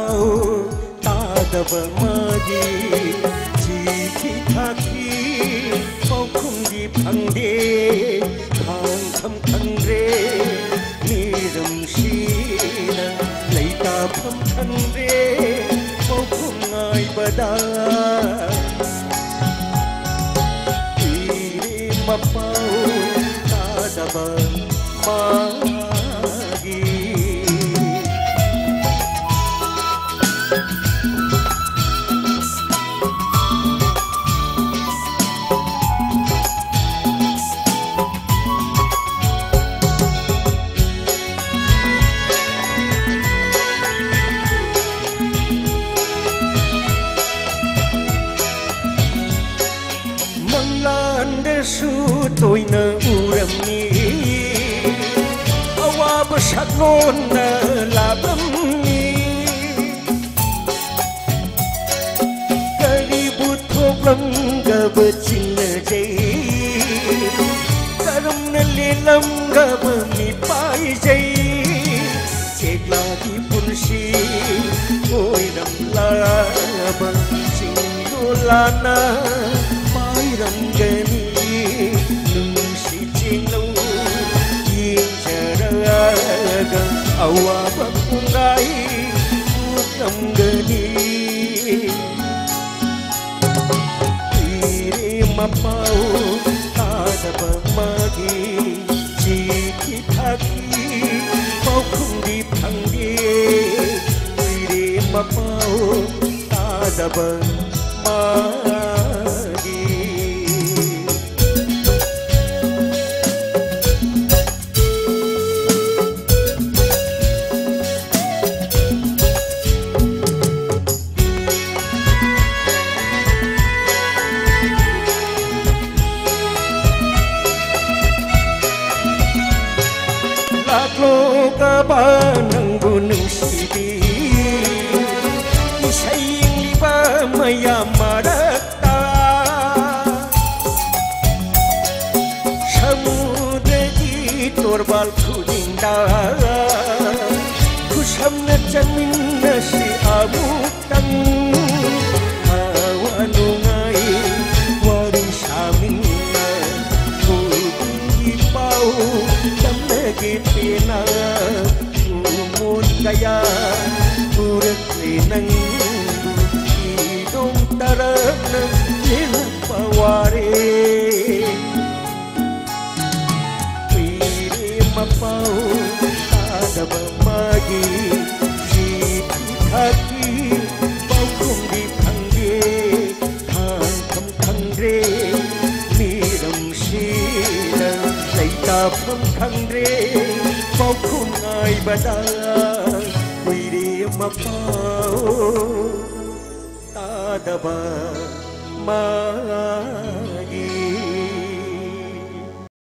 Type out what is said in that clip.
ꯄꯥꯎ ꯇꯥꯗꯕ ꯃꯥꯒꯤ ꯆꯤꯊꯤ ꯊꯥꯈꯤ ꯄꯥꯎꯈꯨꯝꯗꯤ ꯐꯪꯗꯦ ꯈꯥꯡꯐꯝ ꯈꯪꯗ꯭ꯔꯦ ꯃꯤꯔꯝꯁꯤꯅ ꯂꯩꯇꯥꯐꯝ ꯈꯪꯗ꯭ꯔꯦ ꯄꯥꯎꯈꯨꯝ ꯉꯥꯏꯕꯗ ꯏꯔꯦ ꯃꯄꯥꯎ ꯇꯥꯗꯕ ꯃꯥꯒꯤ ꯃꯪꯂꯥꯟꯗꯁꯨ ꯇꯣꯏꯅ ꯎꯔꯝꯃꯤ ꯑꯋꯥꯕ ꯁꯛꯂꯣꯟꯅ ꯂꯥꯛꯂꯝꯃꯤ ꯀꯔꯤꯕꯨ ꯊꯣꯛꯂꯝꯒꯕ ꯆꯤꯡꯅꯖꯩ ꯀꯔꯝꯅ ꯂꯦꯜꯂꯝꯒꯕ ꯃꯤꯄꯥꯏꯖꯩ ꯆꯦꯛꯂꯥꯒꯤ ꯄꯨꯟꯁꯤ ꯑꯣꯏꯔꯝꯂꯕ ꯆꯤꯡꯂꯣꯂꯥꯅ ꯔꯪꯒꯅꯤ ꯅꯨꯡꯁꯤ ꯆꯤꯡꯂꯧ ꯌꯦꯡꯖꯔꯒ ꯑꯋꯥꯕ ꯄꯨꯡꯒꯥꯏ ꯎꯠꯂꯝꯒꯅꯤ ꯏꯔꯦ ꯃꯄꯥꯎ ꯇꯥꯗꯕ ꯃꯥꯒꯤ ꯆꯤꯊꯤ ꯊꯥꯈꯤ ꯄꯥꯎꯈꯨꯝꯗꯤ ꯐꯪꯗꯦ ꯏꯔꯦ ꯃꯄꯥꯎ ꯇꯥꯗꯕ ꯂꯥꯛꯂꯣꯒꯕ ꯅꯪꯕꯨ ꯅꯨꯡꯁꯤꯕꯤ ꯏꯁꯩ ꯌꯦꯡꯂꯤꯕ ꯃꯌꯥꯝ ꯃꯔꯛꯇ ꯁꯃꯨꯗ꯭ꯔꯒꯤ ꯇꯣꯔꯕꯥꯜ ꯈꯨꯗꯤꯡꯗ ꯈꯨꯁꯝꯅ ꯆꯪꯃꯤꯟꯅꯁꯤ ꯑꯃꯨꯛꯇꯪ ꯑꯋꯥ ꯅꯨꯡꯉꯥꯏ ꯋꯥꯔꯤ ꯁꯥꯃꯤꯟꯅ ꯈꯨꯗꯤꯡꯒꯤ ꯄꯥꯎ ꯄꯦꯅ ꯎꯃꯣꯟ ꯀꯌꯥ ꯄꯨꯔꯛꯂꯦ ꯅꯪꯕꯨ ꯏꯗꯣꯝ ꯇꯔꯛꯅ ꯂꯦꯜꯂꯛꯄ ꯋꯥꯔꯦ ꯏꯔꯦ ꯃꯄꯥꯎ ꯇꯥꯗꯕ ꯃꯥꯒꯤ ꯆꯤꯊꯤ ꯊꯥꯈꯤ ꯄꯥꯎꯈꯨꯝꯗꯤ ꯐꯪꯗꯦ ꯈꯥꯡꯐꯝ ꯈꯪꯗ꯭ꯔꯦ ꯃꯤꯔꯝꯁꯤꯅ ꯂꯩꯇꯥꯐꯝ ꯈꯪꯗ꯭ꯔꯦ ꯄꯥꯎꯈꯨꯝ ꯉꯥꯏꯕꯗ ꯀꯨꯏꯔꯦ ꯃꯄꯥꯎ ꯇꯥꯗꯕ ꯃꯥ